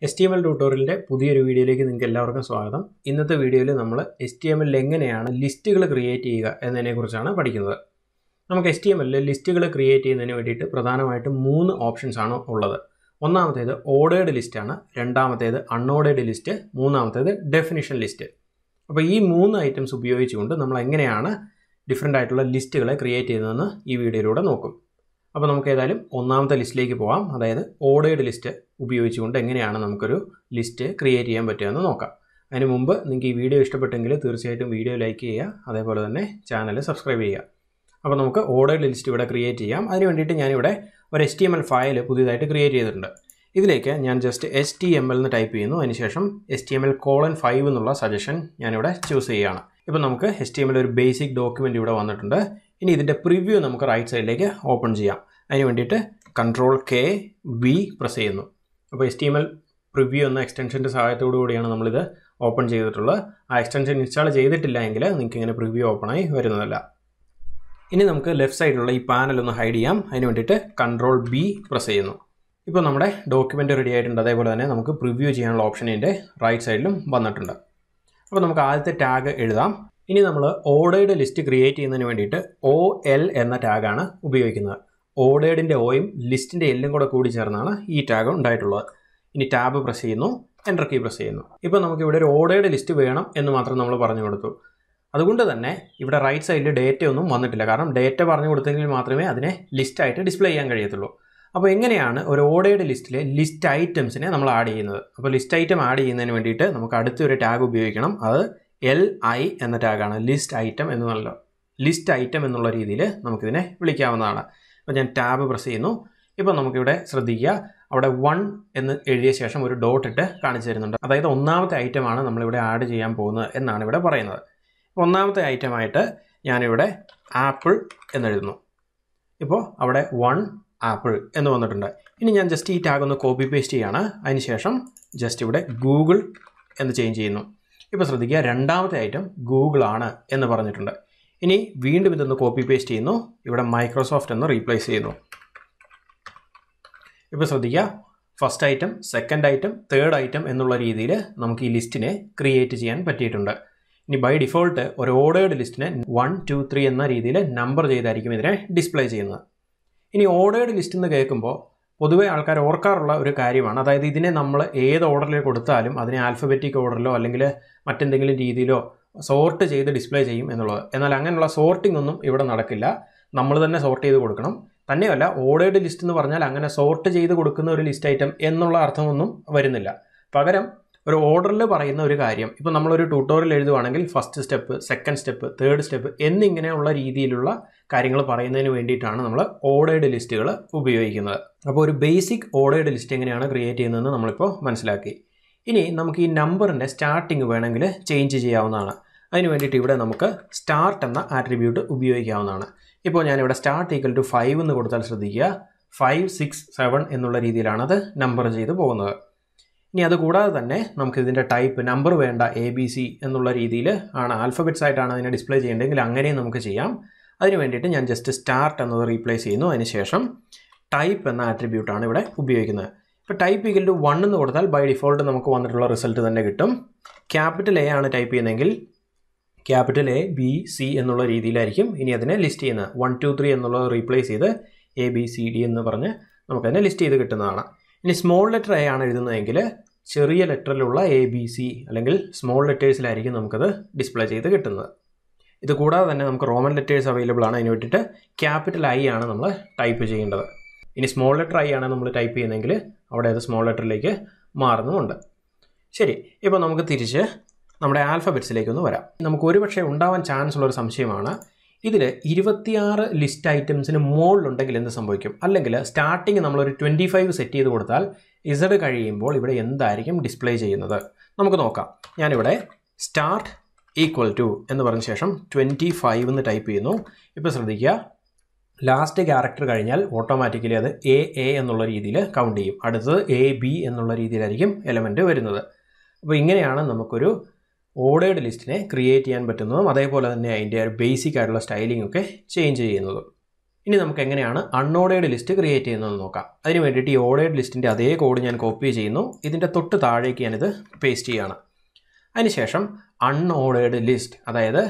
HTML ട്യൂട്ടോറിയലിന്റെ പുതിയൊരു വീഡിയോയിലേക്ക് നിങ്ങൾക്ക് എല്ലാവർക്കും സ്വാഗതം. ഇന്നത്തെ വീഡിയോയിൽ നമ്മൾ HTML എങ്ങനെയാണ് ലിസ്റ്റുകൾ ക്രിയേറ്റ് ചെയ്യുക എന്നതിനെക്കുറിച്ചാണ് പഠിക്കുന്നത്. നമുക്ക് HTML ലിസ്റ്റുകൾ ക്രിയേറ്റ് ചെയ്യുന്നതിന് വേണ്ടിയിട്ട് പ്രധാനമായിട്ടും 3 ഓപ്ഷൻസ് ആണ് ഉള്ളത്. ഒന്നാമത്തേത് ഓർഡേർഡ് ലിസ്റ്റ് ആണ്, രണ്ടാമത്തേത് അൺഓർഡേർഡ് ലിസ്റ്റ്, മൂന്നാമത്തേത് ഡെഫിനിഷൻ ലിസ്റ്റ്. അപ്പോൾ ഈ 3 ഐറ്റംസ് ഉപയോഗിച്ചുകൊണ്ട് നമ്മൾ എങ്ങനെയാണ് ഡിഫറൻ്റ് ആയിട്ടുള്ള ലിസ്റ്റുകളെ ക്രിയേറ്റ് ചെയ്യുന്നതെന്ന് ഈ വീഡിയോയിലൂടെ നോക്കും. അപ്പോൾ നമുക്ക് ഏതായാലും ഒന്നാമത്തെ ലിസ്റ്റിലേക്ക് പോകാം. അതായത് ഓർഡേർഡ് ലിസ്റ്റ് ഉപയോഗിച്ചുകൊണ്ട് എങ്ങനെയാണ് നമുക്കൊരു ലിസ്റ്റ് ക്രിയേറ്റ് ചെയ്യാൻ പറ്റുകയെന്ന് നോക്കാം. അതിന് മുമ്പ് നിങ്ങൾക്ക് ഈ വീഡിയോ ഇഷ്ടപ്പെട്ടെങ്കിൽ തീർച്ചയായിട്ടും വീഡിയോ ലൈക്ക് ചെയ്യുക, അതേപോലെ തന്നെ ചാനൽ സബ്സ്ക്രൈബ് ചെയ്യുക. അപ്പോൾ നമുക്ക് ഓർഡേർഡ് ലിസ്റ്റ് ഇവിടെ ക്രിയേറ്റ് ചെയ്യാം. അതിന് വേണ്ടിയിട്ട് ഞാനിവിടെ ഒരു HTML ഫയൽ പുതിയതായിട്ട് ക്രിയേറ്റ് ചെയ്തിട്ടുണ്ട്. ഇതിലേക്ക് ഞാൻ ജസ്റ്റ് HTML എന്ന് ടൈപ്പ് ചെയ്യുന്നു. അതിനുശേഷം HTML:5 എന്നുള്ള സജഷൻ ഞാനിവിടെ ചൂസ് ചെയ്യുകയാണ്. ഇപ്പോൾ നമുക്ക് HTML ഒരു ബേസിക് ഡോക്യുമെൻറ്റ് ഇവിടെ വന്നിട്ടുണ്ട്. ഇനി ഇതിൻ്റെ പ്രിവ്യൂ നമുക്ക് റൈറ്റ് സൈഡിലേക്ക് ഓപ്പൺ ചെയ്യാം. അതിന് വേണ്ടിയിട്ട് Ctrl+K+V പ്രസ് ചെയ്യുന്നു. അപ്പോൾ HTML പ്രിവ്യൂ എന്ന എക്സ്റ്റൻഷൻ്റെ സഹായത്തോടു കൂടിയാണ് നമ്മളിത് ഓപ്പൺ ചെയ്തിട്ടുള്ളത്. ആ എക്സ്റ്റൻഷൻ ഇൻസ്റ്റാൾ ചെയ്തിട്ടില്ല എങ്കിൽ നിങ്ങൾക്ക് ഇങ്ങനെ പ്രിവ്യൂ ഓപ്പണായി വരുന്നതല്ല. ഇനി നമുക്ക് ലെഫ്റ്റ് സൈഡിലുള്ള ഈ പാനൽ ഒന്ന് ഹൈഡ് ചെയ്യാം. അതിന് വേണ്ടിയിട്ട് Ctrl+B പ്രസ് ചെയ്യുന്നു. ഇപ്പോൾ നമ്മുടെ ഡോക്യുമെൻ്റ് റെഡി ആയിട്ടുണ്ട്. അതേപോലെ തന്നെ നമുക്ക് പ്രിവ്യൂ ചെയ്യാനുള്ള ഓപ്ഷൻ ഇതിൻ്റെ റൈറ്റ് സൈഡിലും വന്നിട്ടുണ്ട്. അപ്പോൾ നമുക്ക് ആദ്യത്തെ ടാഗ് എഴുതാം. ഇനി നമ്മൾ ഓർഡേർഡ് ലിസ്റ്റ് ക്രിയേറ്റ് ചെയ്യുന്നതിന് വേണ്ടിയിട്ട് OL എന്ന ടാഗാണ് ഉപയോഗിക്കുന്നത്. ഓർഡേർഡിൻ്റെ ഓയും ലിസ്റ്റിൻ്റെ എല്ലും കൂടി ചേർന്നാണ് ഈ ടാഗ് ഉണ്ടായിട്ടുള്ളത്. ഇനി ടാബ് പ്രസ് ചെയ്യുന്നു, എൻ്റർ കീ പ്രസ് ചെയ്യുന്നു. ഇപ്പോൾ നമുക്കിവിടെ ഒരു ഓർഡേർഡ് ലിസ്റ്റ് വേണം എന്ന് മാത്രം നമ്മൾ പറഞ്ഞു കൊടുത്തു. അതുകൊണ്ട് തന്നെ ഇവിടെ റൈറ്റ് സൈഡിൽ ഡേറ്റ ഒന്നും വന്നിട്ടില്ല. കാരണം ഡേറ്റ പറഞ്ഞു കൊടുത്തെങ്കിൽ മാത്രമേ അതിനെ ലിസ്റ്റായിട്ട് ഡിസ്പ്ലേ ചെയ്യാൻ കഴിയത്തുള്ളൂ. അപ്പോൾ എങ്ങനെയാണ് ഒരു ഓർഡേർഡ് ലിസ്റ്റിലെ ലിസ്റ്റ് ഐറ്റംസിനെ നമ്മൾ ആഡ് ചെയ്യുന്നത്? അപ്പോൾ ലിസ്റ്റ് ഐറ്റം ആഡ് ചെയ്യുന്നതിന് വേണ്ടിയിട്ട് നമുക്ക് അടുത്തൊരു ടാഗ് ഉപയോഗിക്കണം. അത് LI എന്ന ടാഗാണ്. ലിസ്റ്റ് ഐറ്റം എന്നുള്ള ലിസ്റ്റ് ഐറ്റം എന്നുള്ള രീതിയിൽ നമുക്കിതിനെ വിളിക്കാവുന്നതാണ്. അപ്പോൾ ഞാൻ ടാബ് പ്രസ് ചെയ്യുന്നു. ഇപ്പോൾ നമുക്കിവിടെ ശ്രദ്ധിക്കുക, അവിടെ 1 എന്ന് എഴുതിയ ശേഷം ഒരു ഡോട്ട് ഇട്ട് കാണിച്ചു തരുന്നുണ്ട്. അതായത് ഒന്നാമത്തെ ഐറ്റമാണ് നമ്മളിവിടെ ആഡ് ചെയ്യാൻ പോകുന്നത് എന്നാണ് ഇവിടെ പറയുന്നത്. ഒന്നാമത്തെ ഐറ്റമായിട്ട് ഞാനിവിടെ ആപ്പിൾ എന്നെഴുതുന്നു. ഇപ്പോൾ അവിടെ 1 ആപ്പിൾ എന്ന് വന്നിട്ടുണ്ട്. ഇനി ഞാൻ ജസ്റ്റ് ഈ ടാഗ് ഒന്ന് കോപ്പി പേസ്റ്റ് ചെയ്യുകയാണ്. അതിനുശേഷം ജസ്റ്റ് ഇവിടെ ഗൂഗിൾ എന്ന് ചേഞ്ച് ചെയ്യുന്നു. ഇപ്പോൾ ശ്രദ്ധിക്കുക, രണ്ടാമത്തെ ഐറ്റം ഗൂഗിൾ ആണ് എന്ന് പറഞ്ഞിട്ടുണ്ട്. ഇനി വീണ്ടും ഇതൊന്ന് കോപ്പി പേസ്റ്റ് ചെയ്യുന്നു. ഇവിടെ മൈക്രോസോഫ്റ്റ് എന്ന് റീപ്ലേസ് ചെയ്യുന്നു. ഇപ്പോൾ ശ്രദ്ധിക്കുക, first item, second item, third item എന്നുള്ള രീതിയിൽ നമുക്ക് ഈ ലിസ്റ്റിനെ ക്രിയേറ്റ് ചെയ്യാൻ പറ്റിയിട്ടുണ്ട്. ഇനി ബൈ ഡിഫോൾട്ട് ഒരു ഓർഡേർഡ് ലിസ്റ്റിനെ 1, 2, 3 എന്ന രീതിയിൽ നമ്പർ ചെയ്തായിരിക്കും ഇതിനെ ഡിസ്പ്ലേ ചെയ്യുന്നത്. ഇനി ഓർഡേർഡ് ലിസ്റ്റ് എന്ന് കേൾക്കുമ്പോൾ പൊതുവെ ആൾക്കാർ ഓർക്കാറുള്ള ഒരു കാര്യമാണ്, അതായത് ഇതിനെ നമ്മൾ ഏത് ഓർഡറിൽ കൊടുത്താലും അതിനെ ആൽഫബറ്റിക് ഓർഡറിലോ അല്ലെങ്കിൽ മറ്റെന്തെങ്കിലും രീതിയിലോ സോർട്ട് ചെയ്ത് ഡിസ്പ്ലേ ചെയ്യും എന്നുള്ളത്. എന്നാൽ അങ്ങനെയുള്ള സോർട്ടിംഗ് ഒന്നും ഇവിടെ നടക്കില്ല. നമ്മൾ തന്നെ സോർട്ട് ചെയ്ത് കൊടുക്കണം. തന്നെയല്ല, ഓർഡേർഡ് ലിസ്റ്റ് എന്ന് പറഞ്ഞാൽ അങ്ങനെ സോർട്ട് ചെയ്ത് കൊടുക്കുന്ന ഒരു ലിസ്റ്റ് ഐറ്റം എന്നുള്ള അർത്ഥമൊന്നും വരുന്നില്ല. പകരം ഒരു ഓർഡറിൽ പറയുന്ന ഒരു കാര്യം, ഇപ്പോൾ നമ്മളൊരു ട്യൂട്ടോറിയൽ എഴുതുവാണെങ്കിൽ first step, second step, third step എന്നിങ്ങനെയുള്ള രീതിയിലുള്ള കാര്യങ്ങൾ പറയുന്നതിന് വേണ്ടിയിട്ടാണ് നമ്മൾ ഓർഡേർഡ് ലിസ്റ്റുകൾ ഉപയോഗിക്കുന്നത്. അപ്പോൾ ഒരു ബേസിക് ഓർഡേർഡ് ലിസ്റ്റ് എങ്ങനെയാണ് ക്രിയേറ്റ് ചെയ്യുന്നതെന്ന് നമ്മളിപ്പോൾ മനസ്സിലാക്കി. ഇനി നമുക്ക് ഈ നമ്പറിൻ്റെ സ്റ്റാർട്ടിങ് വേണമെങ്കിൽ ചേഞ്ച് ചെയ്യാവുന്നതാണ്. അതിന് വേണ്ടിയിട്ട് ഇവിടെ നമുക്ക് സ്റ്റാർട്ട് എന്ന ആട്രിബ്യൂട്ട് ഉപയോഗിക്കാവുന്നതാണ്. ഇപ്പോൾ ഞാനിവിടെ സ്റ്റാർട്ട് = 5 എന്ന് കൊടുത്താൽ ശ്രദ്ധിക്കുക, 5, 6, 7 എന്നുള്ള രീതിയിലാണ് അത് നമ്പർ ചെയ്ത് പോകുന്നത്. ഇനി അതുകൂടാതെ തന്നെ നമുക്ക് ഇതിൻ്റെ ടൈപ്പ് നമ്പർ വേണ്ട, ABC എന്നുള്ള രീതിയിൽ ആണ്, ആൽഫബറ്റ്സ് ആയിട്ടാണ് അതിനെ ഡിസ്പ്ലേ ചെയ്യേണ്ടതെങ്കിൽ അങ്ങനെയും നമുക്ക് ചെയ്യാം. അതിന് വേണ്ടിയിട്ട് ഞാൻ ജസ്റ്റ് സ്റ്റാർട്ട് എന്നത് റീപ്ലേസ് ചെയ്യുന്നു. അതിനുശേഷം ടൈപ്പ് എന്ന ആട്രിബ്യൂട്ടാണ് ഇവിടെ ഉപയോഗിക്കുന്നത്. ഇപ്പോൾ ടൈപ്പ് = 1 എന്ന് കൊടുത്താൽ ബൈ ഡിഫോൾട്ട് നമുക്ക് വന്നിട്ടുള്ള റിസൾട്ട് തന്നെ കിട്ടും. ക്യാപിറ്റൽ A ആണ് ടൈപ്പ് ചെയ്യുന്നതെങ്കിൽ ക്യാപിറ്റൽ A, B, C എന്നുള്ള രീതിയിലായിരിക്കും ഇനി അതിനെ ലിസ്റ്റ് ചെയ്യുന്നത്. 1, 2, 3 എന്നുള്ളത് റീപ്ലേസ് ചെയ്ത് ABCD എന്ന് പറഞ്ഞ് നമുക്കതിനെ ലിസ്റ്റ് ചെയ്ത് കിട്ടുന്നതാണ്. ഇനി സ്മോൾ ലെറ്റർ A ആണ് എഴുതുന്നതെങ്കിൽ ചെറിയ ലെറ്ററിലുള്ള ABC അല്ലെങ്കിൽ സ്മോൾ ലെറ്റേഴ്സിലായിരിക്കും നമുക്കത് ഡിസ്പ്ലേ ചെയ്ത് കിട്ടുന്നത്. ഇത് കൂടാതെ തന്നെ നമുക്ക് റോമൻ ലെറ്റേഴ്സ് അവൈലബിൾ ആണ്. അതിന് വേണ്ടിയിട്ട് ക്യാപിറ്റൽ I ആണ് നമ്മൾ ടൈപ്പ് ചെയ്യേണ്ടത്. ഇനി സ്മോൾ ലെറ്റർ I ആണ് നമ്മൾ ടൈപ്പ് ചെയ്യുന്നതെങ്കിൽ അവിടെ അത് സ്മോൾ ലെറ്ററിലേക്ക് മാറുന്നുമുണ്ട്. ശരി, ഇപ്പോൾ നമുക്ക് തിരിച്ച് നമ്മുടെ ആൽഫബറ്റ്സിലേക്കൊന്ന് വരാം. നമുക്ക് ഒരുപക്ഷെ ഉണ്ടാവാൻ ചാൻസ് ഉള്ളൊരു സംശയമാണ്, ഇതിൽ 26 ലിസ്റ്റ് ഐറ്റംസിന് മുകളിലുണ്ടെങ്കിൽ എന്ത് സംഭവിക്കും? അല്ലെങ്കിൽ സ്റ്റാർട്ടിങ് നമ്മളൊരു 25 സെറ്റ് ചെയ്ത് കൊടുത്താൽ Z കഴിയുമ്പോൾ ഇവിടെ എന്തായിരിക്കും ഡിസ്പ്ലേ ചെയ്യുന്നത്? നമുക്ക് നോക്കാം. ഞാനിവിടെ സ്റ്റാർട്ട് = എന്ന് പറഞ്ഞ ശേഷം 25 എന്ന് ടൈപ്പ് ചെയ്യുന്നു. ഇപ്പോൾ ശ്രദ്ധിക്കുക, ലാസ്റ്റ് ക്യാരക്ടർ കഴിഞ്ഞാൽ ഓട്ടോമാറ്റിക്കലി അത് AA എന്നുള്ള രീതിയിൽ കൗണ്ട് ചെയ്യും. അടുത്തത് AB എന്നുള്ള രീതിയിലായിരിക്കും എലമെൻറ്റ് വരുന്നത്. അപ്പോൾ ഇങ്ങനെയാണ് നമുക്കൊരു ഓർഡേർഡ് ലിസ്റ്റിനെ ക്രിയേറ്റ് ചെയ്യാൻ പറ്റുന്നതും അതേപോലെ തന്നെ അതിൻ്റെ ഒരു ബേസിക് ആയിട്ടുള്ള സ്റ്റൈലിംഗ് ഒക്കെ ചേഞ്ച് ചെയ്യുന്നതും. ഇനി നമുക്ക് എങ്ങനെയാണ് അൺഓർഡേർഡ് ലിസ്റ്റ് ക്രിയേറ്റ് ചെയ്യുന്നതെന്ന് നോക്കാം. അതിന് വേണ്ടിയിട്ട് ഈ ഓർഡേർഡ് ലിസ്റ്റിൻ്റെ അതേ കോഡ് ഞാൻ കോപ്പി ചെയ്യുന്നു. ഇതിൻ്റെ തൊട്ട് താഴേക്ക് ഞാനിത് പേസ്റ്റ് ചെയ്യുകയാണ്. അതിനുശേഷം അൺഓർഡേർഡ് ലിസ്റ്റ്, അതായത്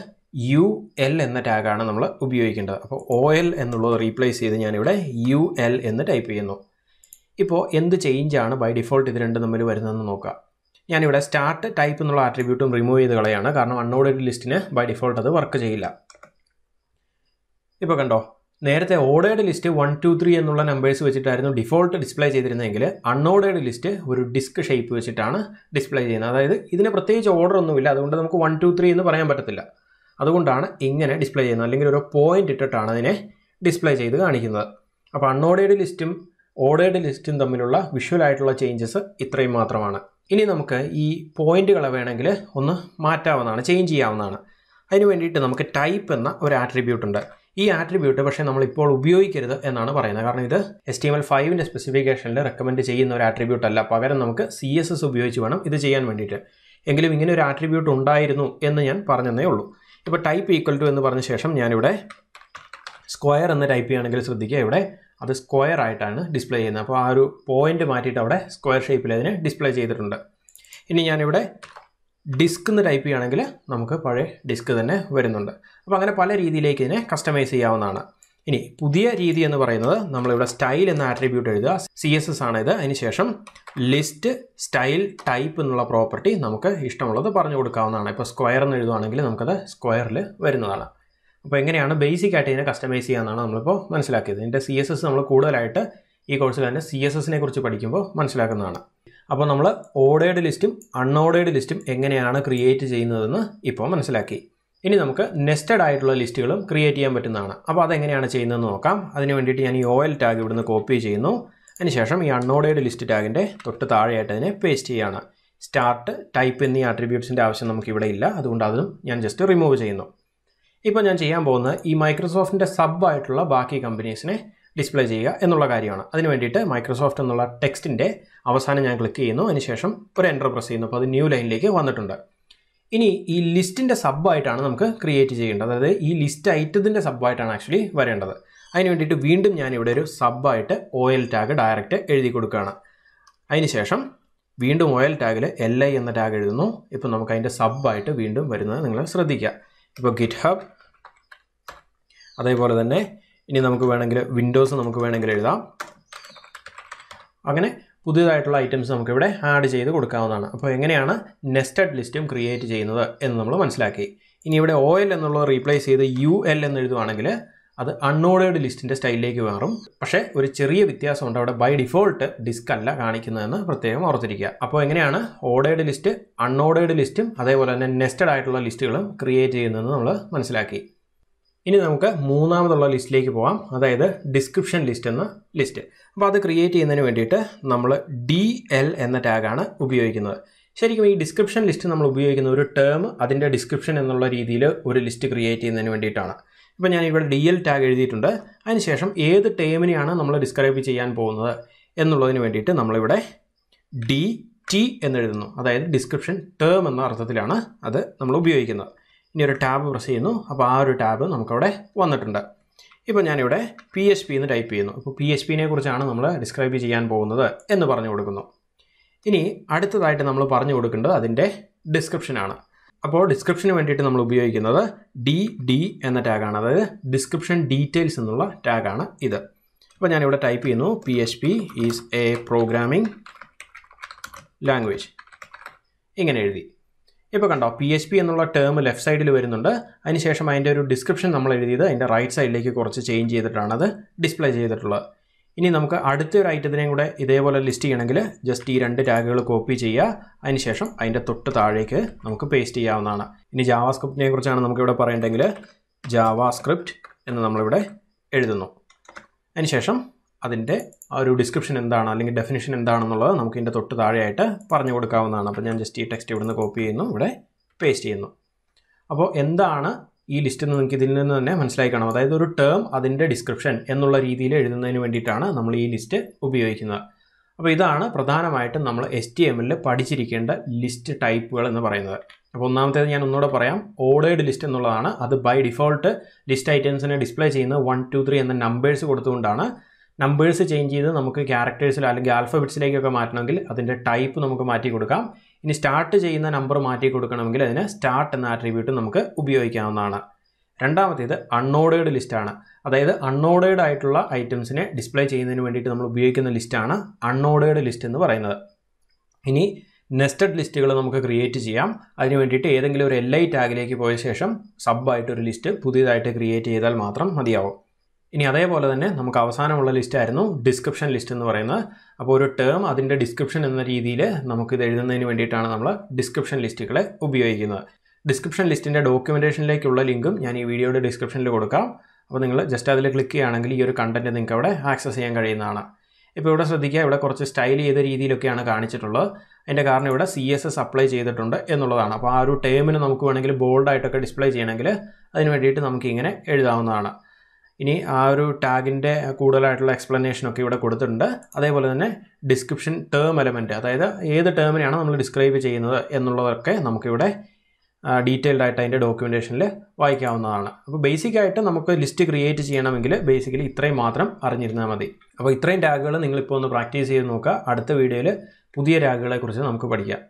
UL എന്ന ടാഗാണ് നമ്മൾ ഉപയോഗിക്കേണ്ടത്. അപ്പോൾ OL എന്നുള്ളത് റീപ്ലേസ് ചെയ്ത് ഞാനിവിടെ UL എന്ന് ടൈപ്പ് ചെയ്യുന്നു. ഇപ്പോൾ എന്ത് ചേഞ്ചാണ് ബൈ ഡിഫോൾട്ട് ഇത് രണ്ടും തമ്മിൽ വരുന്നതെന്ന് നോക്കാം. ഞാനിവിടെ സ്റ്റാർട്ട് ടൈപ്പ് എന്നുള്ള ആട്രിബ്യൂട്ടും റിമൂവ് ചെയ്ത് കളയാണ്. കാരണം അൺഓർഡേർഡ് ലിസ്റ്റിന് ബൈ ഡിഫോൾട്ട് അത് വർക്ക് ചെയ്യില്ല. ഇപ്പോൾ കണ്ടോ, നേരത്തെ ഓർഡേർഡ് ലിസ്റ്റ് 1 2 3 എന്നുള്ള നമ്പേഴ്സ് വെച്ചിട്ടായിരുന്നു ഡിഫോൾട്ട് ഡിസ്പ്ലേ ചെയ്തിരുന്നതെങ്കിൽ അൺഓർഡേർഡ് ലിസ്റ്റ് ഒരു ഡിസ്ക് ഷേപ്പ് വെച്ചിട്ടാണ് ഡിസ്പ്ലേ ചെയ്യുന്നത്. അതായത് ഇതിന് പ്രത്യേകിച്ച് ഓർഡർ ഒന്നുമില്ല, അതുകൊണ്ട് നമുക്ക് 1 2 3 എന്ന് പറയാൻ പറ്റത്തില്ല. അതുകൊണ്ടാണ് ഇങ്ങനെ ഡിസ്പ്ലേ ചെയ്യുന്നത്, അല്ലെങ്കിൽ ഒരു പോയിന്റ് ഇട്ടിട്ടാണ് അതിനെ ഡിസ്പ്ലേ ചെയ്ത് കാണിക്കുന്നത്. അപ്പോൾ അൺഓർഡേർഡ് ലിസ്റ്റും ഓർഡേർഡ് ലിസ്റ്റും തമ്മിലുള്ള വിഷ്വൽ ആയിട്ടുള്ള ചേഞ്ചസ് ഇത്രയും മാത്രമാണ്. ഇനി നമുക്ക് ഈ പോയിന്റുകളെ വേണമെങ്കിൽ ഒന്ന് മാറ്റാവുന്നതാണ്, ചേഞ്ച് ചെയ്യാവുന്നതാണ്. അതിന് വേണ്ടിയിട്ട് നമുക്ക് ടൈപ്പ് എന്ന ഒരു ആട്രിബ്യൂട്ട് ഉണ്ട്. ഈ ആട്രിബ്യൂട്ട് പക്ഷേ നമ്മളിപ്പോൾ ഉപയോഗിക്കരുത് എന്നാണ് പറയുന്നത്. കാരണം ഇത് HTML5ൻ്റെ സ്പെസിഫിക്കേഷനിൽ റെക്കമെൻഡ് ചെയ്യുന്ന ഒരു ആട്രിബ്യൂട്ട് അല്ല. പകരം നമുക്ക് CSS ഉപയോഗിച്ച് വേണം ഇത് ചെയ്യാൻ വേണ്ടിയിട്ട്. എങ്കിലും ഇങ്ങനെ ഒരു ആട്രിബ്യൂട്ട് ഉണ്ടായിരുന്നു എന്ന് ഞാൻ പറഞ്ഞതേ ഉള്ളൂ. ഇപ്പോൾ ടൈപ്പ് ഈക്വൽ ടു എന്ന് പറഞ്ഞ ശേഷം ഞാനിവിടെ സ്ക്വയർ എന്ന് ടൈപ്പ് ചെയ്യുകയാണെങ്കിൽ ശ്രദ്ധിക്കുക, ഇവിടെ അത് സ്ക്വയർ ആയിട്ടാണ് ഡിസ്പ്ലേ ചെയ്യുന്നത്. അപ്പോൾ ആ ഒരു പോയിന്റ് മാറ്റിയിട്ട് അവിടെ സ്ക്വയർ ഷേപ്പിൽ അതിനെ ഡിസ്പ്ലേ ചെയ്തിട്ടുണ്ട്. ഇനി ഞാനിവിടെ ഡിസ്ക് എന്ന് ടൈപ്പ് ചെയ്യുകയാണെങ്കിൽ നമുക്ക് പഴയ ഡിസ്ക് തന്നെ വരുന്നുണ്ട്. അപ്പോൾ അങ്ങനെ പല രീതിയിലേക്ക് ഇതിനെ കസ്റ്റമൈസ് ചെയ്യാവുന്നതാണ്. ഇനി പുതിയ രീതി എന്ന് പറയുന്നത് നമ്മളിവിടെ സ്റ്റൈൽ എന്ന ആട്രിബ്യൂട്ട് എഴുതുക, CSS ആണ് ഇത്. അതിനുശേഷം ലിസ്റ്റ് സ്റ്റൈൽ ടൈപ്പ് എന്നുള്ള പ്രോപ്പർട്ടി നമുക്ക് ഇഷ്ടമുള്ളത് പറഞ്ഞു കൊടുക്കാവുന്നതാണ്. ഇപ്പോൾ സ്ക്വയർ എന്ന് എഴുതുകയാണെങ്കിൽ നമുക്കത് സ്ക്വയറിൽ വരുന്നതാണ്. അപ്പോൾ എങ്ങനെയാണ് ബേസിക് ആയിട്ട് ഇതിനെ കസ്റ്റമൈസ് ചെയ്യാമെന്നാണ് നമ്മളിപ്പോൾ മനസ്സിലാക്കിയത്. ഇതിൻ്റെ CSS നമ്മൾ കൂടുതലായിട്ട് ഈ കോഴ്സിൽ തന്നെ CSSനെ കുറിച്ച് പഠിക്കുമ്പോൾ മനസ്സിലാക്കുന്നതാണ്. അപ്പോൾ നമ്മൾ ഓർഡേർഡ് ലിസ്റ്റും അൺഓർഡേർഡ് ലിസ്റ്റും എങ്ങനെയാണ് ക്രിയേറ്റ് ചെയ്യുന്നതെന്ന് ഇപ്പോൾ മനസ്സിലാക്കി. ഇനി നമുക്ക് നെസ്റ്റഡ് ആയിട്ടുള്ള ലിസ്റ്റുകളും ക്രിയേറ്റ് ചെയ്യാൻ പറ്റുന്നതാണ്. അപ്പോൾ അതെങ്ങനെയാണ് ചെയ്യുന്നതെന്ന് നോക്കാം. അതിന് വേണ്ടിയിട്ട് ഞാൻ ഈ OL ടാഗ് ഇവിടുന്ന് കോപ്പി ചെയ്യുന്നു. അതിനുശേഷം ഈ അൺഓർഡേർഡ് ലിസ്റ്റ് ടാഗിൻ്റെ തൊട്ട് താഴെയായിട്ട് അതിനെ പേസ്റ്റ് ചെയ്യുകയാണ്. സ്റ്റാർട്ട് ടൈപ്പ് എന്നീ ആട്രിബ്യൂട്ട്സിൻ്റെ ആവശ്യം നമുക്കിവിടെ ഇല്ല, അതുകൊണ്ട് അതും ഞാൻ ജസ്റ്റ് റിമൂവ് ചെയ്യുന്നു. ഇപ്പോൾ ഞാൻ ചെയ്യാൻ പോകുന്നത് ഈ മൈക്രോസോഫ്റ്റിൻ്റെ സബായിട്ടുള്ള ബാക്കി കമ്പനീസിനെ ഡിസ്പ്ലേ ചെയ്യുക എന്നുള്ള കാര്യമാണ്. അതിന് വേണ്ടിയിട്ട് മൈക്രോസോഫ്റ്റ് എന്നുള്ള ടെക്സ്റ്റിൻ്റെ അവസാനം ഞാൻ ക്ലിക്ക് ചെയ്യുന്നു. അതിനുശേഷം ഒരു എൻ്റർ പ്രസ് ചെയ്യുന്നു. അപ്പോൾ അത് ന്യൂ ലൈനിലേക്ക് വന്നിട്ടുണ്ട്. ഇനി ഈ ലിസ്റ്റിൻ്റെ സബ്ബായിട്ടാണ് നമുക്ക് ക്രിയേറ്റ് ചെയ്യേണ്ടത്. അതായത് ഈ ലിസ്റ്റ് ഐറ്റത്തിൻ്റെ സബ്ബായിട്ടാണ് ആക്ച്വലി വരേണ്ടത്. അതിന് വേണ്ടിയിട്ട് വീണ്ടും ഞാനിവിടെ ഒരു സബ്ബായിട്ട് OL ടാഗ് ഡയറക്റ്റ് എഴുതി കൊടുക്കുകയാണ്. അതിനുശേഷം വീണ്ടും OL ടാഗിൽ LI എന്ന ടാഗ് എഴുതുന്നു. ഇപ്പോൾ നമുക്ക് അതിൻ്റെ സബ്ബായിട്ട് വീണ്ടും വരുന്നത് നിങ്ങൾ ശ്രദ്ധിക്കുക. ഇപ്പോൾ GitHub, അതേപോലെ തന്നെ ഇനി നമുക്ക് വേണമെങ്കിൽ വിൻഡോസ് നമുക്ക് വേണമെങ്കിൽ എഴുതാം. അങ്ങനെ പുതിയതായിട്ടുള്ള ഐറ്റംസ് നമുക്കിവിടെ ആഡ് ചെയ്ത് കൊടുക്കാവുന്നതാണ്. അപ്പോൾ എങ്ങനെയാണ് നെസ്റ്റഡ് ലിസ്റ്റും ക്രിയേറ്റ് ചെയ്യുന്നത് എന്ന് നമ്മൾ മനസ്സിലാക്കി. ഇനി ഇവിടെ OL എന്നുള്ളത് റീപ്ലേസ് ചെയ്ത് UL എന്ന് എഴുതുവാണെങ്കിൽ അത് അൺഓർഡേർഡ് ലിസ്റ്റിൻ്റെ സ്റ്റൈലിലേക്ക് മാറും. പക്ഷേ ഒരു ചെറിയ വ്യത്യാസമുണ്ട്, അവിടെ ബൈ ഡിഫോൾട്ട് ഡിസ്ക് അല്ല കാണിക്കുന്നതെന്ന് പ്രത്യേകം ഓർത്തിരിക്കുക. അപ്പോൾ എങ്ങനെയാണ് ഓർഡേർഡ് ലിസ്റ്റ്, അൺഓർഡേർഡ് ലിസ്റ്റും അതേപോലെ തന്നെ നെസ്റ്റഡ് ആയിട്ടുള്ള ലിസ്റ്റുകളും ക്രിയേറ്റ് ചെയ്യുന്നതെന്ന് നമ്മൾ മനസ്സിലാക്കി. ഇനി നമുക്ക് മൂന്നാമതുള്ള ലിസ്റ്റിലേക്ക് പോകാം, അതായത് ഡിസ്ക്രിപ്ഷൻ ലിസ്റ്റ് എന്ന ലിസ്റ്റ്. അപ്പോൾ അത് ക്രിയേറ്റ് ചെയ്യുന്നതിന് വേണ്ടിയിട്ട് നമ്മൾ DL എന്ന ടാഗാണ് ഉപയോഗിക്കുന്നത്. ശരിക്കും ഈ ഡിസ്ക്രിപ്ഷൻ ലിസ്റ്റ് നമ്മൾ ഉപയോഗിക്കുന്ന ഒരു ടേം അതിൻ്റെ ഡിസ്ക്രിപ്ഷൻ എന്നുള്ള രീതിയിൽ ഒരു ലിസ്റ്റ് ക്രിയേറ്റ് ചെയ്യുന്നതിന് വേണ്ടിയിട്ടാണ്. ഇപ്പോൾ ഞാൻ ഇവിടെ DL ടാഗ് എഴുതിയിട്ടുണ്ട്. അതിനുശേഷം ഏത് ടേമിനെയാണ് നമ്മൾ ഡിസ്ക്രൈബ് ചെയ്യാൻ പോകുന്നത് എന്നുള്ളതിന് വേണ്ടിയിട്ട് നമ്മളിവിടെ DT എന്നെഴുതുന്നു. അതായത് ഡിസ്ക്രിപ്ഷൻ ടേം എന്ന അർത്ഥത്തിലാണ് അത് നമ്മൾ ഉപയോഗിക്കുന്നത്. ഇനി ഒരു ടാബ് പ്രസ് ചെയ്യുന്നു. അപ്പോൾ ആ ഒരു ടാബ് നമുക്കവിടെ വന്നിട്ടുണ്ട്. ഇപ്പോൾ ഞാനിവിടെ PHP എന്ന് ടൈപ്പ് ചെയ്യുന്നു. അപ്പോൾ PHPനെ കുറിച്ചാണ് നമ്മൾ ഡിസ്ക്രൈബ് ചെയ്യാൻ പോകുന്നത് എന്ന് പറഞ്ഞു കൊടുക്കുന്നു. ഇനി അടുത്തതായിട്ട് നമ്മൾ പറഞ്ഞു കൊടുക്കേണ്ടത് അതിൻ്റെ ഡിസ്ക്രിപ്ഷനാണ്. അപ്പോൾ ഡിസ്ക്രിപ്ഷന് വേണ്ടിയിട്ട് നമ്മൾ ഉപയോഗിക്കുന്നത് DD എന്ന ടാഗാണ്, അതായത് ഡിസ്ക്രിപ്ഷൻ ഡീറ്റെയിൽസ് എന്നുള്ള ടാഗാണ് ഇത്. അപ്പോൾ ഞാനിവിടെ ടൈപ്പ് ചെയ്യുന്നു PHP is A programming language, ഇങ്ങനെ എഴുതി. ഇപ്പോൾ കണ്ടോ PHP എന്നുള്ള ടേം ലെഫ്റ്റ് സൈഡിൽ വരുന്നുണ്ട്. അതിനുശേഷം അതിൻ്റെ ഒരു ഡിസ്ക്രിപ്ഷൻ നമ്മൾ എഴുതിയത് അതിൻ്റെ റൈറ്റ് സൈഡിലേക്ക് കുറച്ച് ചേഞ്ച് ചെയ്തിട്ടാണ് അത് ഡിസ്പ്ലേ ചെയ്തിട്ടുള്ളത്. ഇനി നമുക്ക് അടുത്തൊരു ഐറ്റത്തിനെയും കൂടെ ഇതേപോലെ ലിസ്റ്റ് ചെയ്യണമെങ്കിൽ ജസ്റ്റ് ഈ 2 ടാഗുകൾ കോപ്പി ചെയ്യുക. അതിനുശേഷം അതിൻ്റെ തൊട്ട് താഴേക്ക് നമുക്ക് പേസ്റ്റ് ചെയ്യാവുന്നതാണ്. ഇനി ജാവാസ്ക്രിപ്റ്റിനെ കുറിച്ചാണ് നമുക്കിവിടെ പറയേണ്ടെങ്കിൽ ജാവാസ്ക്രിപ്റ്റ് എന്ന് നമ്മളിവിടെ എഴുതുന്നു. അതിനുശേഷം അതിൻ്റെ ആ ഒരു ഡിസ്ക്രിപ്ഷൻ എന്താണ് അല്ലെങ്കിൽ ഡെഫിനിഷൻ എന്താണെന്നുള്ളത് നമുക്ക് ഇതിൻ്റെ തൊട്ട് താഴെയായിട്ട് പറഞ്ഞു കൊടുക്കാവുന്നതാണ്. അപ്പോൾ ഞാൻ ജസ്റ്റ് ഈ ടെക്സ്റ്റ് ഇവിടുന്ന് കോപ്പി ചെയ്യുന്നു, ഇവിടെ പേസ്റ്റ് ചെയ്യുന്നു. അപ്പോൾ എന്താണ് ഈ ലിസ്റ്റ് എന്ന് നിങ്ങൾക്ക് ഇതിൽ നിന്ന് തന്നെ മനസ്സിലായി കാണാം. അതായത് ഒരു ടേം അതിൻ്റെ ഡിസ്ക്രിപ്ഷൻ എന്നുള്ള രീതിയിൽ എഴുതുന്നതിന് വേണ്ടിയിട്ടാണ് നമ്മൾ ഈ ലിസ്റ്റ് ഉപയോഗിക്കുന്നത്. അപ്പോൾ ഇതാണ് പ്രധാനമായിട്ടും നമ്മൾ HTML പഠിച്ചിരിക്കേണ്ട ലിസ്റ്റ് ടൈപ്പുകൾ എന്ന് പറയുന്നത്. അപ്പോൾ ഒന്നാമത്തേത് ഞാൻ ഒന്നുകൂടെ പറയാം, ഓർഡേർഡ് ലിസ്റ്റ് എന്നുള്ളതാണ്. അത് ബൈ ഡിഫോൾട്ട് ലിസ്റ്റ് ഐറ്റംസിനെ ഡിസ്പ്ലേ ചെയ്യുന്നത് 1, 2, 3 എന്ന നമ്പേഴ്സ് കൊടുത്തുകൊണ്ടാണ്. നമ്പേഴ്സ് ചേഞ്ച് ചെയ്ത് നമുക്ക് ക്യാരക്ടേഴ്സിലോ അല്ലെങ്കിൽ ആൽഫബറ്റ്സിലേക്കൊക്കെ മാറ്റണമെങ്കിൽ അതിൻ്റെ ടൈപ്പ് നമുക്ക് മാറ്റി കൊടുക്കാം. ഇനി സ്റ്റാർട്ട് ചെയ്യുന്ന നമ്പർ മാറ്റി കൊടുക്കണമെങ്കിൽ അതിന് സ്റ്റാർട്ട് എന്ന ആട്രിബ്യൂട്ട് നമുക്ക് ഉപയോഗിക്കാവുന്നതാണ്. രണ്ടാമത്തേത് അൺഓർഡേർഡ് ലിസ്റ്റാണ്. അതായത് അൺഓർഡേർഡ് ആയിട്ടുള്ള ഐറ്റംസിനെ ഡിസ്പ്ലേ ചെയ്യുന്നതിന് വേണ്ടിയിട്ട് നമ്മൾ ഉപയോഗിക്കുന്ന ലിസ്റ്റാണ് അൺഓർഡേർഡ് ലിസ്റ്റ് എന്ന് പറയുന്നത്. ഇനി നെസ്റ്റഡ് ലിസ്റ്റുകൾ നമുക്ക് ക്രിയേറ്റ് ചെയ്യാം. അതിന് വേണ്ടിയിട്ട് ഏതെങ്കിലും ഒരു LI ടാഗിലേക്ക് പോയ ശേഷം സബ്ബായിട്ടൊരു ലിസ്റ്റ് പുതിയതായിട്ട് ക്രിയേറ്റ് ചെയ്താൽ മാത്രം മതിയാവും. ഇനി അതേപോലെ തന്നെ നമുക്ക് അവസാനമുള്ള ലിസ്റ്റായിരുന്നു ഡിസ്ക്രിപ്ഷൻ ലിസ്റ്റ് എന്ന് പറയുന്നത്. അപ്പോൾ ഒരു ടേം അതിൻ്റെ ഡിസ്ക്രിപ്ഷൻ എന്ന രീതിയിൽ നമുക്കിത് എഴുതുന്നതിന് വേണ്ടിയിട്ടാണ് നമ്മൾ ഡിസ്ക്രിപ്ഷൻ ലിസ്റ്റുകളെ ഉപയോഗിക്കുന്നത്. ഡിസ്ക്രിപ്ഷൻ ലിസ്റ്റിൻ്റെ ഡോക്യുമെൻറ്റേഷനിലേക്കുള്ള ലിങ്കും ഞാൻ ഈ വീഡിയോയുടെ ഡിസ്ക്രിപ്ഷനിൽ കൊടുക്കാം. അപ്പോൾ നിങ്ങൾ ജസ്റ്റ് അതിൽ ക്ലിക്ക് ചെയ്യുകയാണെങ്കിൽ ഈ ഒരു കണ്ടൻറ്റ് നിങ്ങൾക്ക് അവിടെ ആക്സസ് ചെയ്യാൻ കഴിയുന്നതാണ്. ഇപ്പോൾ ഇവിടെ ശ്രദ്ധിക്കുക, ഇവിടെ കുറച്ച് സ്റ്റൈൽ ചെയ്ത രീതിയിലൊക്കെയാണ് കാണിച്ചിട്ടുള്ളത്. അതിൻ്റെ കാരണം ഇവിടെ CSS അപ്ലൈ ചെയ്തിട്ടുണ്ട് എന്നുള്ളതാണ്. അപ്പോൾ ആ ഒരു ടേമിന് നമുക്ക് വേണമെങ്കിൽ ബോൾഡായിട്ടൊക്കെ ഡിസ്പ്ലേ ചെയ്യണമെങ്കിൽ അതിന് വേണ്ടിയിട്ട് നമുക്കിങ്ങനെ എഴുതാവുന്നതാണ്. ഇനി ആ ഒരു ടാഗിൻ്റെ കൂടുതലായിട്ടുള്ള എക്സ്പ്ലനേഷനൊക്കെ ഇവിടെ കൊടുത്തിട്ടുണ്ട്. അതേപോലെ തന്നെ ഡിസ്ക്രിപ്ഷൻ ടേം എലമെൻറ്റ്, അതായത് ഏത് ടേമിനെയാണ് നമ്മൾ ഡിസ്ക്രൈബ് ചെയ്യുന്നത് എന്നുള്ളതൊക്കെ നമുക്കിവിടെ ഡീറ്റെയിൽഡ് ആയിട്ട് അതിൻ്റെ ഡോക്യുമെൻറ്റേഷനിൽ വായിക്കാവുന്നതാണ്. അപ്പോൾ ബേസിക്കായിട്ട് നമുക്ക് ലിസ്റ്റ് ക്രിയേറ്റ് ചെയ്യണമെങ്കിൽ ബേസിക്കലി ഇത്രയും മാത്രം അറിഞ്ഞിരുന്നാൽ മതി. അപ്പോൾ ഇത്രയും ടാഗുകൾ നിങ്ങളിപ്പോൾ ഒന്ന് പ്രാക്ടീസ് ചെയ്ത് നോക്കുക. അടുത്ത വീഡിയോയിൽ പുതിയ ടാഗുകളെക്കുറിച്ച് നമുക്ക് പഠിക്കാം.